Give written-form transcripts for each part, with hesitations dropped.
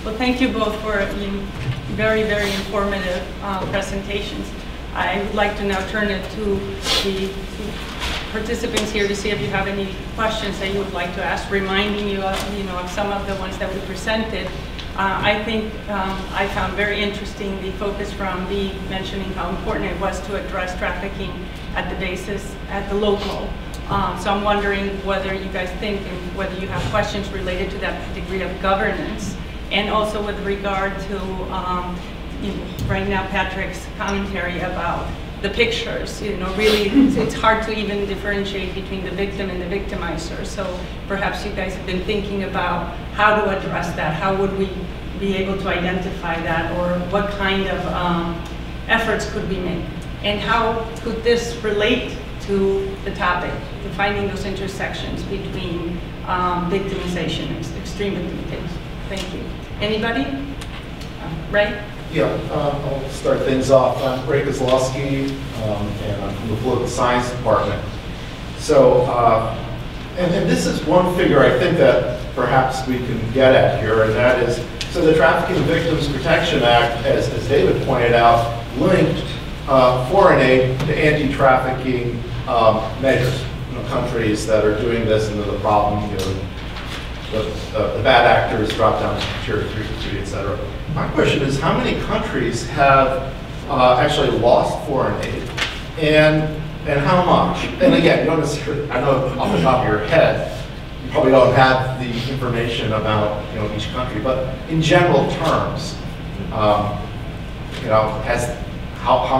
Well, thank you both for very, very informative presentations. I would like to now turn it to the participants here to see if you have any questions that you would like to ask, reminding you of some of the ones that we presented. I think I found very interesting the focus from Bea mentioning how important it was to address trafficking at the basis, at the local. So I'm wondering whether you guys think and whether you have questions related to that degree of governance, and also with regard to right now Patrick's commentary about the pictures. Really it's hard to even differentiate between the victim and the victimizer. So perhaps you guys have been thinking about how to address that. How would we be able to identify that, or what kind of efforts could we make? And how could this relate to the topic, to finding those intersections between victimization and extreme victimization? Thank you. Anybody? Ray? Yeah, I'll start things off. I'm Ray Kozlowski, and I'm from the Political Science Department. So, and this is one figure I think that perhaps we can get at here, and that is, so the Trafficking Victims Protection Act, as David pointed out, linked foreign aid to anti-trafficking measures. Countries that are doing this, and the problem, the bad actors drop down to tier 3, et cetera. My question is, how many countries have actually lost foreign aid, and how much? And again, you don't necessarily, I know off the top of your head, you probably don't have the information about each country, but in general terms, how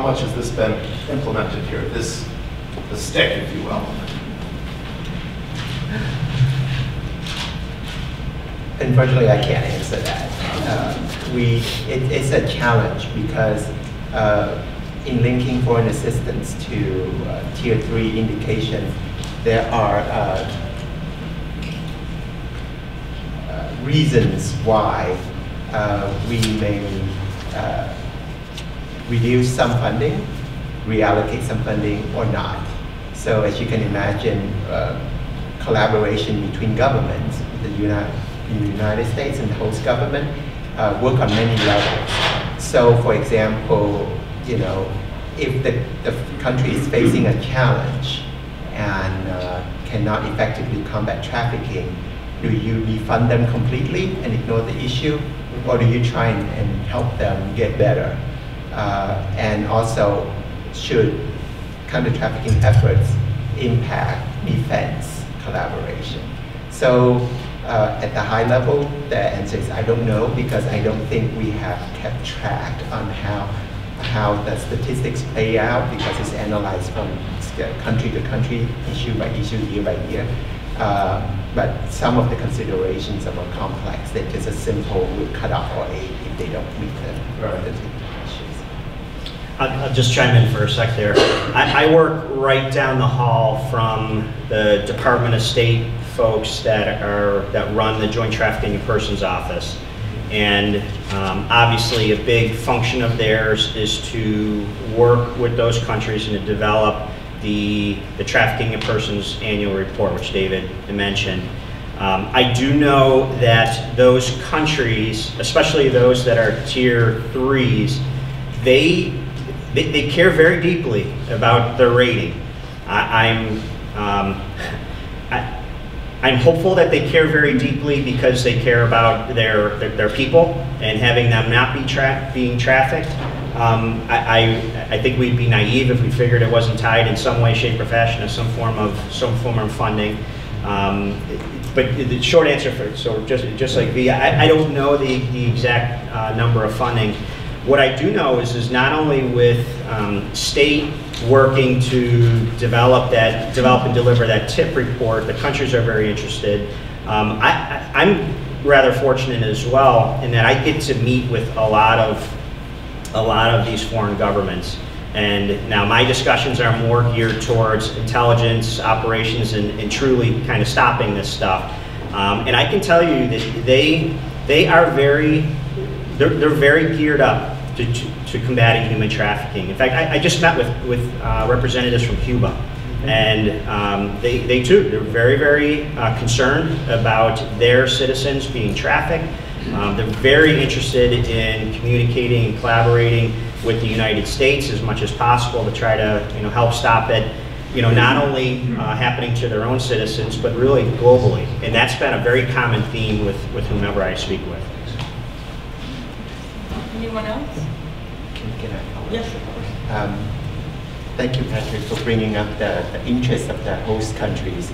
much has this been implemented here? The stick, if you will. Unfortunately, I can't answer that. It's a challenge because in linking foreign assistance to tier 3 indications, there are reasons why we may reduce some funding, reallocate some funding, or not. So as you can imagine, collaboration between governments, in the United States and the host government, work on many levels. So for example, if the country is facing a challenge and cannot effectively combat trafficking, do you defund them completely and ignore the issue? Or do you try and help them get better? And also, should counter-trafficking efforts impact defense collaboration? So at the high level, the answer is I don't know, because I don't think we have kept track on how the statistics play out, because it's analyzed from country to country, issue by issue, year by year. But some of the considerations are more complex than just a simple would cut off or aid if they don't meet the issues. I'll just chime in for a sec there. I work right down the hall from the Department of State folks that run the Joint Trafficking in Persons Office. And obviously a big function of theirs is to work with those countries and to develop the Trafficking in Persons annual report, which David mentioned. I do know that those countries, especially those that are tier 3s, they care very deeply about their rating. I'm hopeful that they care very deeply because they care about their people and having them not be being trafficked. I think we'd be naive if we figured it wasn't tied in some way, shape, or fashion to some form of funding. But the short answer just like Bea, I don't know the exact number of funding. What I do know is not only with state working to develop and deliver that TIP report, the countries are very interested. I'm rather fortunate as well in that I get to meet with a lot of these foreign governments. And now my discussions are more geared towards intelligence, operations, and truly kind of stopping this stuff. And I can tell you that they are they're very geared up to combating human trafficking. In fact, I just met with representatives from Cuba, and they're very, very concerned about their citizens being trafficked. They're very interested in communicating and collaborating with the United States as much as possible to try to help stop it, not only happening to their own citizens, but really globally. And that's been a very common theme with whomever I speak with. Anyone else? Can I? Yes. Thank you, Patrick, for bringing up the interest of the host countries.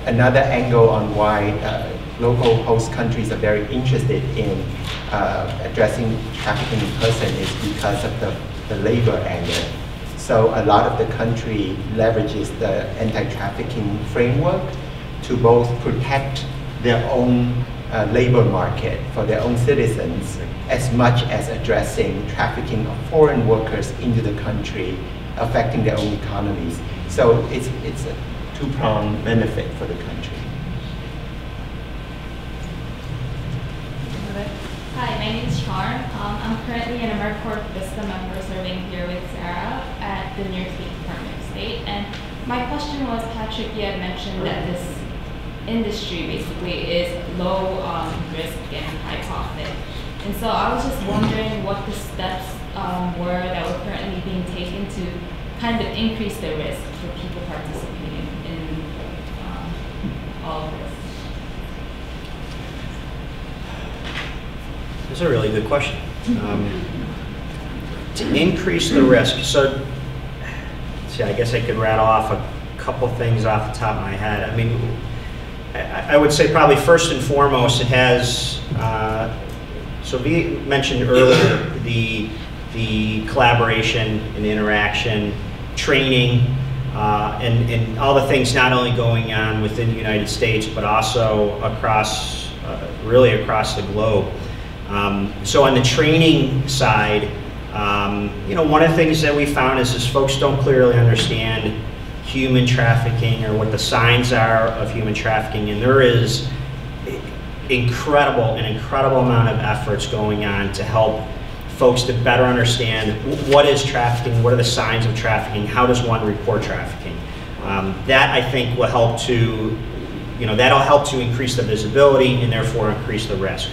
Another angle on why local host countries are very interested in addressing trafficking in person is because of the labor angle. So a lot of the country leverages the anti-trafficking framework to both protect their own labor market for their own citizens, as much as addressing trafficking of foreign workers into the country, affecting their own economies. So it's a two-pronged benefit for the country. Hi, my name is Charm. I'm currently an AmeriCorps Vista member serving here with Sarah at the New York State Department of State. And my question was, Patrick, you had mentioned that this industry basically is low risk and high profit. And so I was just wondering what the steps were that were currently being taken to kind of increase the risk for people participating in all of this. That's a really good question. To increase the risk, so see, I guess I could rattle off a couple things off the top of my head. I mean, I would say probably first and foremost, it has, so we mentioned earlier the collaboration and interaction, training, and all the things not only going on within the United States, but also across, really across the globe. So on the training side, one of the things that we found is folks don't clearly understand human trafficking or what the signs are of human trafficking, and there is an incredible amount of efforts going on to help folks to better understand what is trafficking, what are the signs of trafficking, how does one report trafficking. That I think will help to, that'll help to increase the visibility and therefore increase the risk.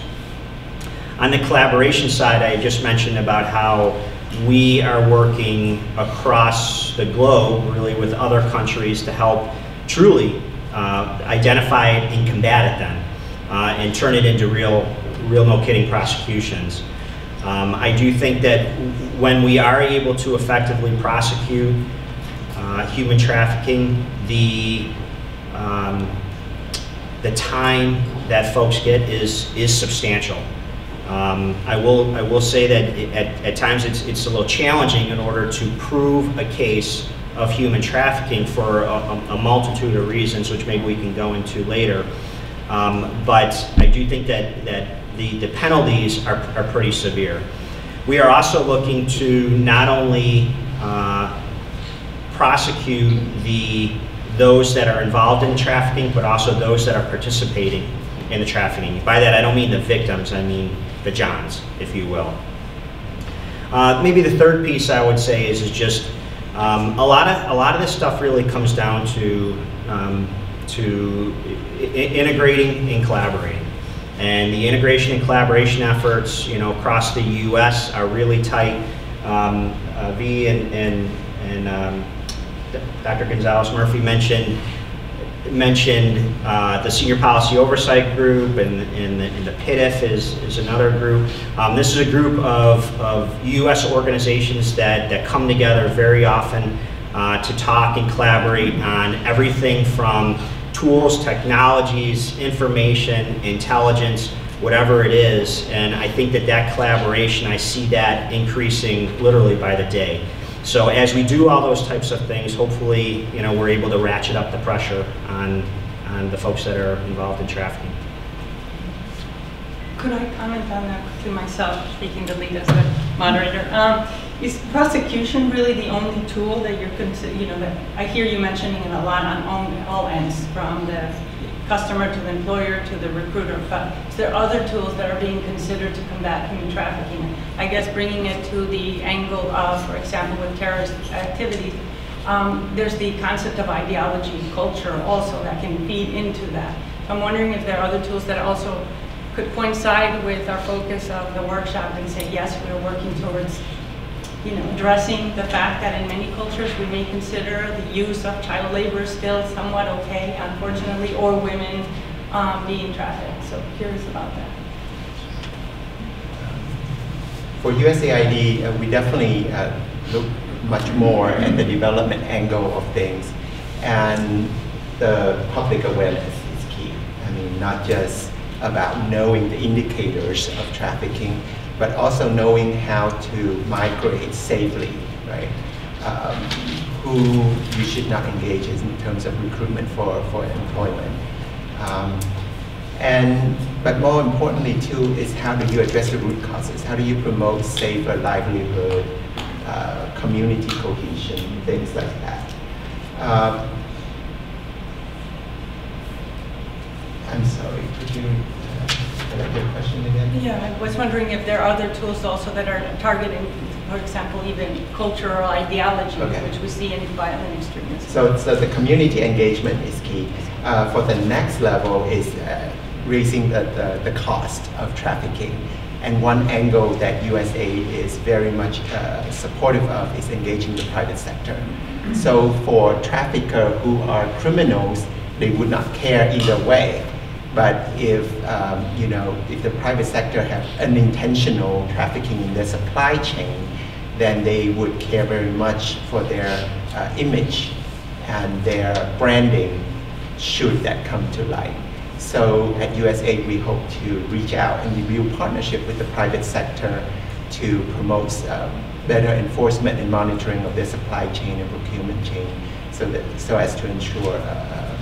On the collaboration side, I just mentioned about how we are working across the globe, really with other countries to help truly identify it and combat it then, and turn it into real no-kidding prosecutions. I do think that when we are able to effectively prosecute human trafficking, the time that folks get is substantial. I will say that at times it's a little challenging in order to prove a case of human trafficking for a multitude of reasons, which maybe we can go into later. But I do think that the penalties are pretty severe. We are also looking to not only prosecute those that are involved in trafficking, but also those that are participating in the trafficking. By that, I don't mean the victims, I mean the Johns, if you will. Maybe the third piece I would say is just a lot of this stuff really comes down to integrating and collaborating. And the integration and collaboration efforts, across the U.S. are really tight. V and Dr. Gonzalez-Murphy mentioned the Senior Policy Oversight Group, and the PIDF is another group. This is a group of U.S. organizations that come together very often to talk and collaborate on everything from tools, technologies, information, intelligence, whatever it is. And I think that collaboration, I see that increasing literally by the day. So as we do all those types of things, hopefully, we're able to ratchet up the pressure on the folks that are involved in trafficking. Could I comment on that to myself, speaking the lead as the moderator? Is prosecution really the only tool that you're that I hear you mentioning it a lot on all ends, from the customer to the employer to the recruiter? Is there other tools that are being considered to combat human trafficking? I guess bringing it to the angle of, for example, with terrorist activities, there's the concept of ideology, culture also that can feed into that. So I'm wondering if there are other tools that also could coincide with our focus of the workshop and say, yes, we are working towards addressing the fact that in many cultures we may consider the use of child labor still somewhat okay, unfortunately, or women being trafficked. So curious about that. For USAID, we definitely look much more at the development angle of things, and the public awareness is key. I mean, not just about knowing the indicators of trafficking, but also knowing how to migrate safely, right? Who you should not engage in terms of recruitment for employment. But more importantly too is how do you address the root causes? How do you promote safer livelihood, community cohesion, things like that. I'm sorry, could you repeat your question again? Yeah, I was wondering if there are other tools also that are targeting, for example, even cultural ideology, which we see in violent extremism. So the community engagement is key. For the next level is raising the cost of trafficking. And one angle that USAID is very much supportive of is engaging the private sector. So for traffickers who are criminals, they would not care either way. But if if the private sector have unintentional trafficking in their supply chain, then they would care very much for their image and their branding should that come to light. So at USAID, we hope to reach out and build partnership with the private sector to promote better enforcement and monitoring of their supply chain and procurement chain, so as to ensure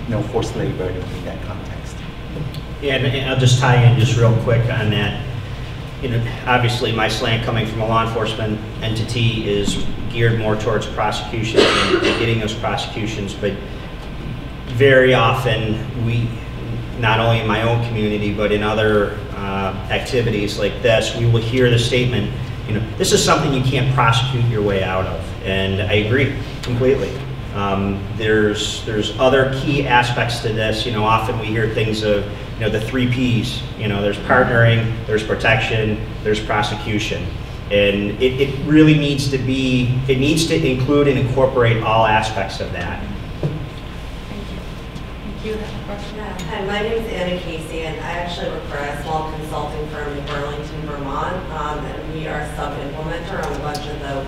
no forced labor in that context. Yeah, and I'll just tie in just real quick on that. Obviously my slant coming from a law enforcement entity is geared more towards prosecution and getting those prosecutions, but very often we, not only in my own community, but in other activities like this, we will hear the statement, this is something you can't prosecute your way out of. And I agree completely. There's other key aspects to this. Often we hear things of, the 3 Ps. There's partnering, there's protection, there's prosecution. And it really needs to include and incorporate all aspects of that. You have a question? Yeah. Hi, my name is Anna Casey, and I actually work for a small consulting firm in Burlington, Vermont, and we are sub-implementer on a bunch of the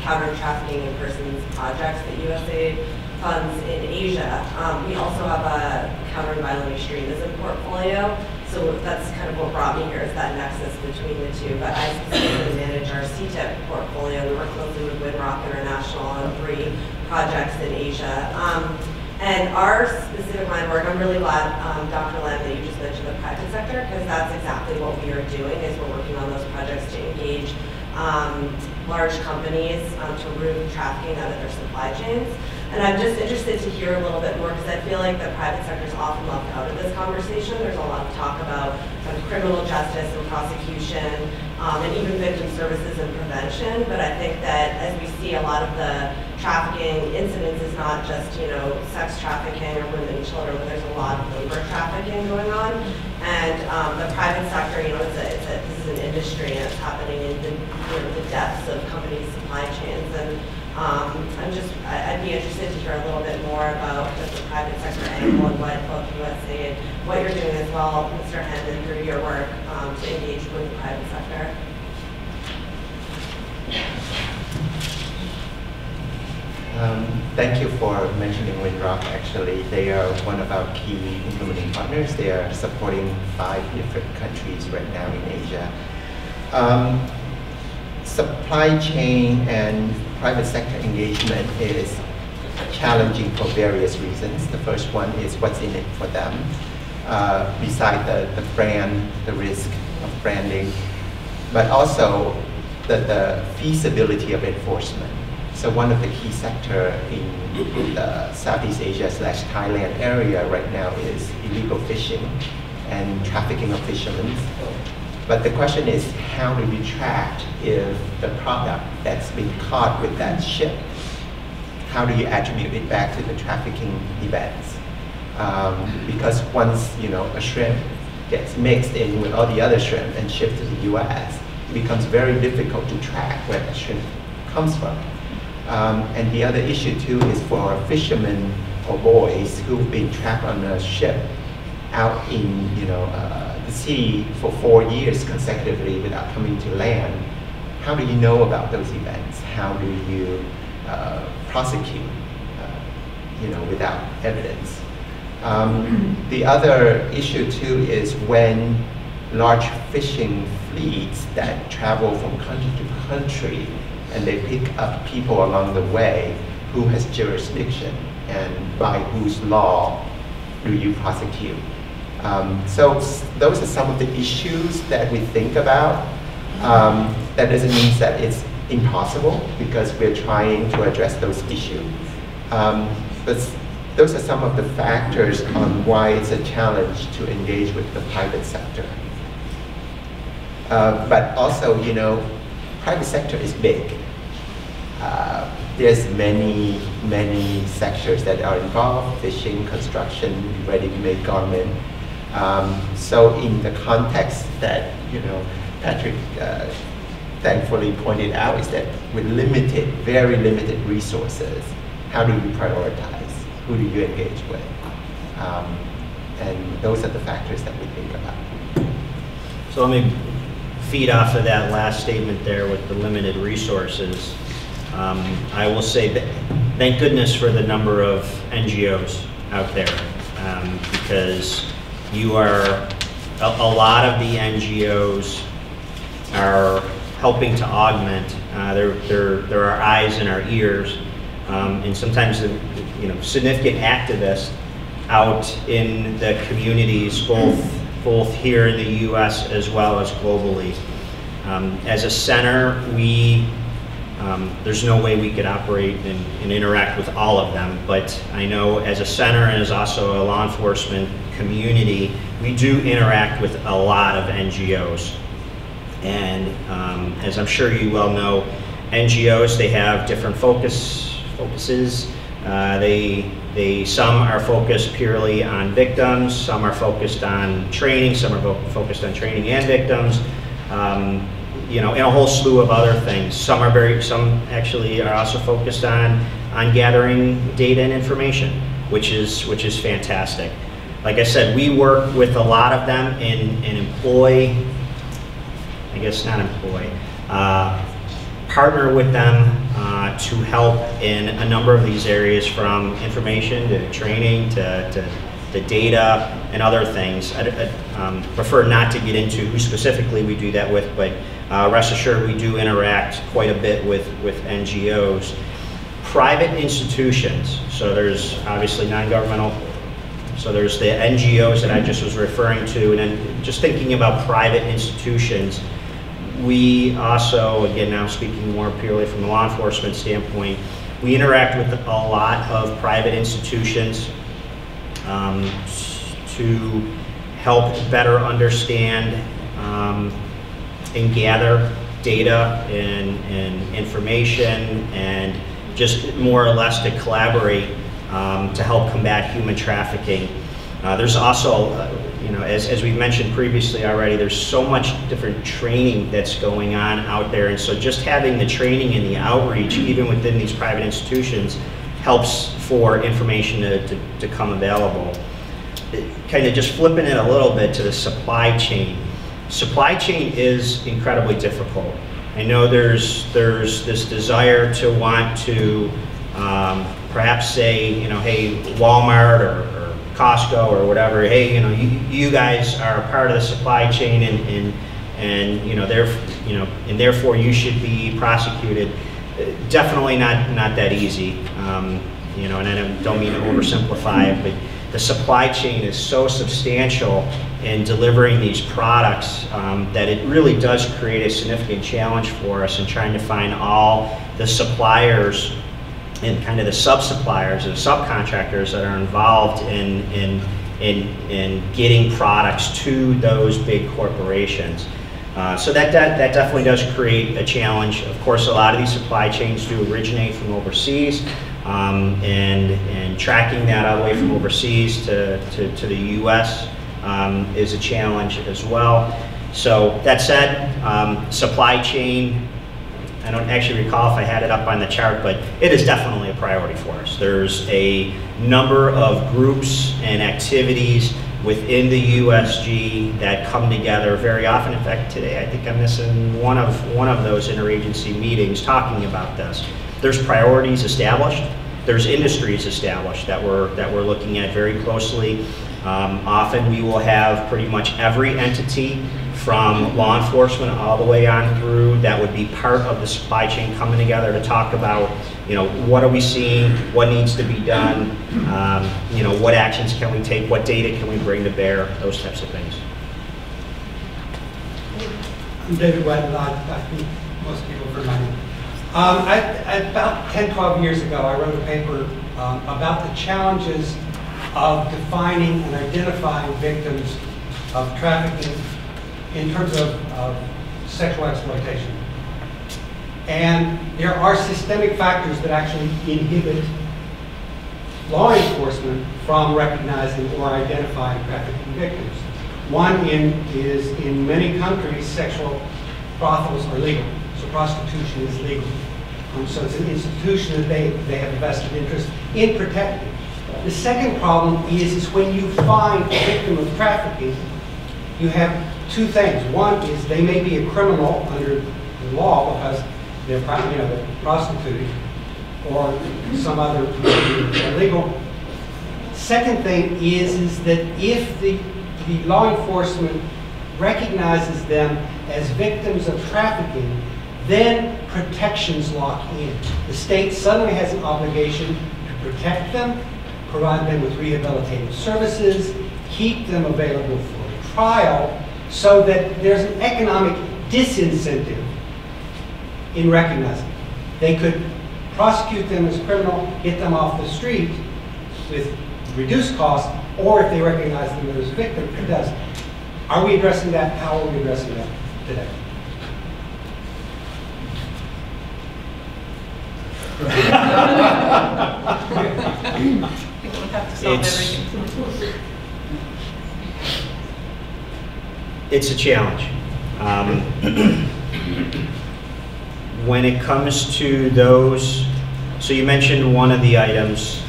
counter-trafficking in persons projects that USAID funds in Asia. We also have a counter-violent extremism portfolio, so that's kind of what brought me here, is that nexus between the two. But I specifically manage our CTIP portfolio. We work closely with Windrock International on 3 projects in Asia. And our specific line of work, I'm really glad, Dr. Lam, that you just mentioned the private sector, because that's exactly what we are doing, is we're working on those projects to engage large companies to remove trafficking out of their supply chains. And I'm just interested to hear a little bit more, because I feel like the private sector is often left out of this conversation. There's a lot of talk about kind of criminal justice and prosecution, and even victim services and prevention. But I think that as we see a lot of the trafficking incidents is not just, sex trafficking or women and children, but there's a lot of labor trafficking going on. And the private sector, this is an industry, and it's happening in the depths of companies' supply chains. And I'd be interested to hear a little bit more about the private sector angle and what both USAID, what you're doing as well, Mr. Hendon, through your work to engage with the private sector. Thank you for mentioning Windrock. Actually, they are one of our key implementing partners. They are supporting 5 different countries right now in Asia. Supply chain and private sector engagement is challenging for various reasons. The first one is what's in it for them. Beside the brand, the risk of branding, but also the feasibility of enforcement. So one of the key sectors in the Southeast Asia / Thailand area right now is illegal fishing and trafficking of fishermen. But the question is, how do we track if the product that's been caught with that ship, how do you attribute it back to the trafficking events? Because once a shrimp gets mixed in with all the other shrimp and shipped to the U.S., it becomes very difficult to track where that shrimp comes from. And the other issue too is for fishermen or boys who've been trapped on a ship out in the sea for 4 years consecutively without coming to land. How do you know about those events? How do you prosecute without evidence? The other issue too is when large fishing fleets that travel from country to country and they pick up people along the way, who has jurisdiction and by whose law do you prosecute? So those are some of the issues that we think about. That doesn't mean that it's impossible, because we're trying to address those issues. But those are some of the factors on why it's a challenge to engage with the private sector. But also, private sector is big. There's many sectors that are involved: fishing, construction, ready-made garment. So in the context that Patrick thankfully pointed out, is that with very limited resources, how do you prioritize? Who do you engage with? And those are the factors that we think about. So let me feed off of that last statement there with the limited resources. I will say that thank goodness for the number of NGOs out there, because a lot of the NGOs are helping to augment. There are eyes in our ears, and sometimes significant activists out in the communities, both here in the U.S. as well as globally. As a center, there's no way we could operate and interact with all of them, but I know as a center and as also a law enforcement community, we do interact with a lot of NGOs. And as I'm sure you well know, NGOs, they have different focuses. Some are focused purely on victims, some are focused on training, some are focused on training and victims. And a whole slew of other things. Some actually are also focused on gathering data and information, which is fantastic. Like I said, we work with a lot of them and employ, I guess not employ, partner with them to help in a number of these areas, from information to training to data and other things. I prefer not to get into who specifically we do that with, but rest assured we do interact quite a bit with NGOs. Private institutions, so there's obviously non-governmental, so there's the NGOs that I just was referring to, and then just thinking about private institutions, we also, again now speaking more purely from a law enforcement standpoint, we interact with a lot of private institutions to help better understand and gather data and information, and just more or less to collaborate to help combat human trafficking. There's also, as we mentioned previously already, there's so much different training that's going on out there, and so just having the training and the outreach, even within these private institutions, helps for information to come available. Kind of just flipping it a little bit to the supply chain. Supply chain is incredibly difficult. I know there's this desire to want to perhaps say, hey, Walmart or Costco or whatever, hey, you guys are part of the supply chain, and therefore you should be prosecuted. Definitely not that easy. And I don't mean to oversimplify it, but the supply chain is so substantial in delivering these products that it really does create a significant challenge for us in trying to find all the suppliers and kind of the sub-suppliers and subcontractors that are involved in getting products to those big corporations. So that definitely does create a challenge. Of course, a lot of these supply chains do originate from overseas, and tracking that all the way from overseas to the U.S. is a challenge as well. So that said, supply chain, I don't actually recall if I had it up on the chart, but it is definitely a priority for us. There's a number of groups and activities within the USG that come together very often. In fact, today I think I'm missing one of those interagency meetings talking about this. There's priorities established. There's industries established that we're looking at very closely. Often we will have pretty much every entity from law enforcement all the way on through that would be part of the supply chain coming together to talk about, what are we seeing, what needs to be done, what actions can we take, what data can we bring to bear, those types of things. I'm David Wetton. I think most people have heard my name. About 10, 12 years ago, I wrote a paper about the challenges of defining and identifying victims of trafficking in terms of sexual exploitation. And there are systemic factors that actually inhibit law enforcement from recognizing or identifying trafficking victims. One is in many countries, sexual brothels are legal. So prostitution is legal. So it's an institution that they have a vested interest in protecting. The second problem is when you find a victim of trafficking, you have two things. One is they may be a criminal under the law because they're prostituting or some other illegal. Second thing is that if the law enforcement recognizes them as victims of trafficking, then protections lock in. The state suddenly has an obligation to protect them, provide them with rehabilitative services, keep them available for trial, so that there's an economic disincentive in recognizing. They could prosecute them as criminal, get them off the street with reduced costs, or if they recognize them as a victim, it does. Are we addressing that? How are we addressing that today? We don't have to solve everything. It's a challenge. When it comes to those, so you mentioned one of the items.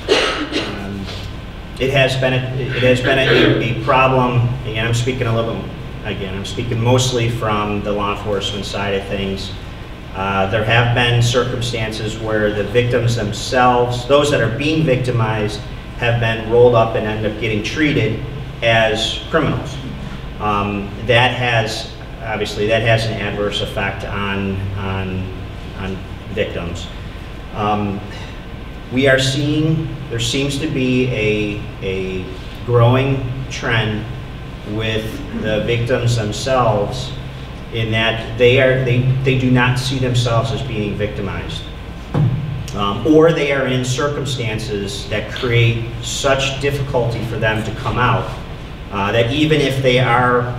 It has been a problem. Again, I'm speaking a little bit. Again, I'm speaking mostly from the law enforcement side of things. There have been circumstances where the victims themselves, those that are being victimized, have been rolled up and end up getting treated as criminals. That has an adverse effect on victims. We are seeing, there seems to be a growing trend with the victims themselves in that they do not see themselves as being victimized. Or they are in circumstances that create such difficulty for them to come out that even if they are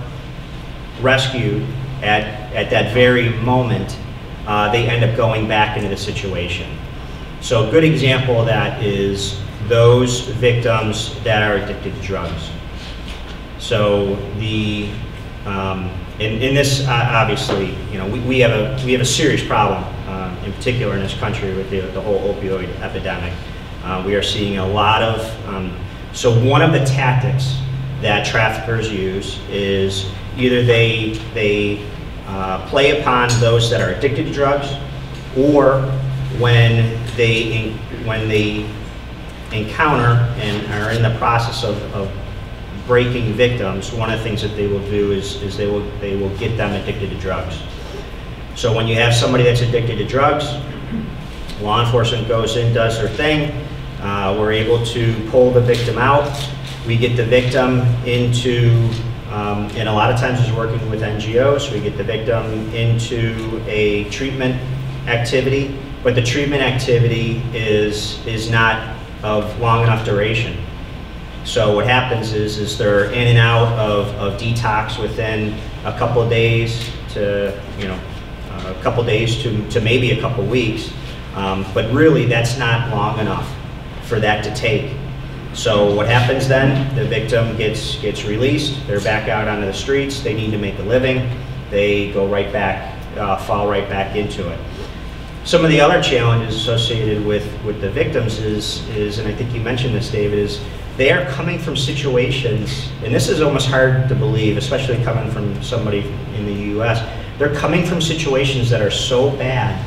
rescued at that very moment, they end up going back into the situation. So a good example of that is those victims that are addicted to drugs. So in this, obviously, we have a serious problem, in particular in this country with the whole opioid epidemic. We are seeing a lot of, so one of the tactics that traffickers use is either they play upon those that are addicted to drugs, or when they encounter and are in the process of breaking victims, one of the things that they will do is they will get them addicted to drugs. So when you have somebody that's addicted to drugs, law enforcement goes in, does their thing. We're able to pull the victim out. We get the victim into, and a lot of times it's working with NGOs, we get the victim into a treatment activity, but the treatment activity is not of long enough duration. So what happens is they're in and out of detox within a couple of days to, a couple of days to maybe a couple of weeks. But really that's not long enough for that to take. So what happens then? The victim gets released. They're back out onto the streets. They need to make a living. They go right back, fall right back into it. Some of the other challenges associated with the victims is, and I think you mentioned this, David, is they are coming from situations, and this is almost hard to believe, especially coming from somebody in the U.S. They're coming from situations that are so bad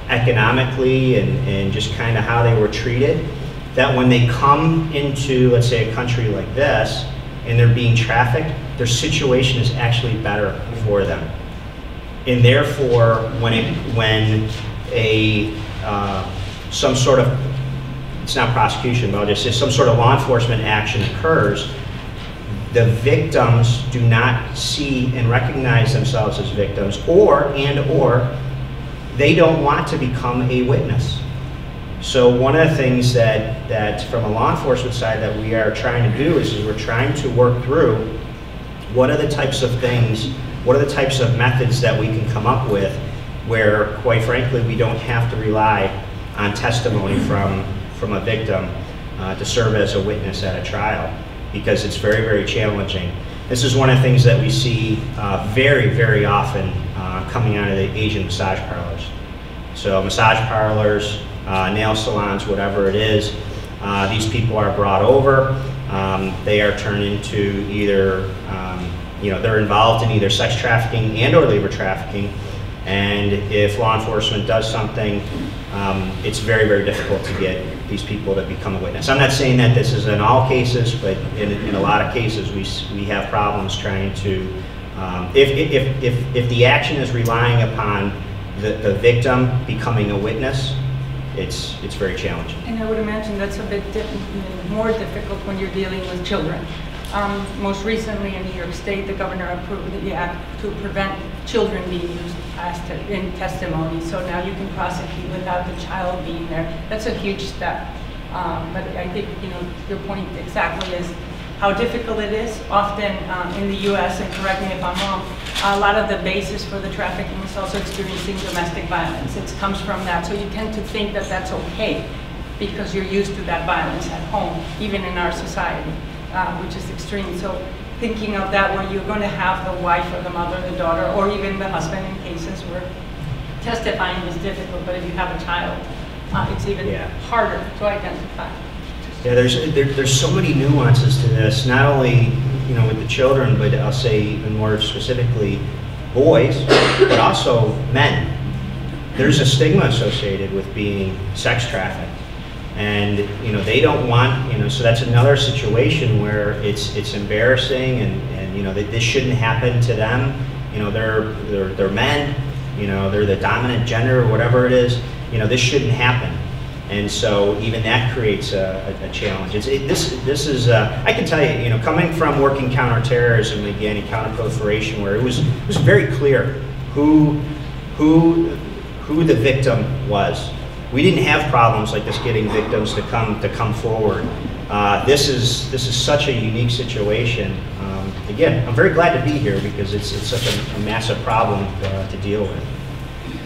economically and just kind of how they were treated, that when they come into, let's say, a country like this, and they're being trafficked, their situation is actually better for them. And therefore, when some sort of, it's not prosecution, but I'll just say some sort of law enforcement action occurs, the victims do not see and recognize themselves as victims, or they don't want to become a witness. So one of the things that from a law enforcement side that we are trying to do is we're trying to work through what are the types of things, what are the types of methods that we can come up with where, quite frankly, we don't have to rely on testimony from a victim to serve as a witness at a trial, because it's very, very challenging. This is one of the things that we see very, very often coming out of the Asian massage parlors. So massage parlors, nail salons, whatever it is, these people are brought over. They are turned into either, they're involved in either sex trafficking and or labor trafficking. And if law enforcement does something, it's very, very difficult to get these people to become a witness. I'm not saying that this is in all cases, but in a lot of cases we have problems trying to, if the action is relying upon the victim becoming a witness, it's very challenging. And I would imagine that's a bit more difficult when you're dealing with children. Most recently in New York State, the governor approved the act to prevent children being used in testimony. So now you can prosecute without the child being there. That's a huge step. But I think your point exactly is how difficult it is. Often in the U.S., and correct me if I'm wrong, a lot of the basis for the trafficking is also experiencing domestic violence. It comes from that. So you tend to think that that's okay because you're used to that violence at home, even in our society. Which is extreme. So thinking of that where you're going to have the wife or the mother, the daughter, or even the husband in cases where testifying is difficult, but if you have a child, it's even harder to identify. Yeah, there's so many nuances to this, not only with the children, but I'll say even more specifically boys, but also men. There's a stigma associated with being sex trafficked. And they don't want, so that's another situation where it's embarrassing, and that this shouldn't happen to them. They're men, they're the dominant gender or whatever it is. This shouldn't happen. And so even that creates a challenge. This is I can tell you, coming from working counterterrorism again and counterproliferation, where it was very clear who the victim was. We didn't have problems like this getting victims to come forward. This is such a unique situation. Again, I'm very glad to be here because it's such a massive problem to deal with.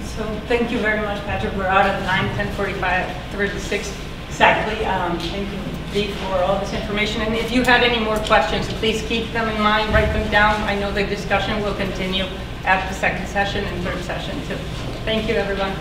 So thank you very much, Patrick. We're out of time, 10:46 exactly. Thank you, Dee, for all this information. And if you had any more questions, please keep them in mind, write them down. I know the discussion will continue at the second session and third session too. Thank you, everyone.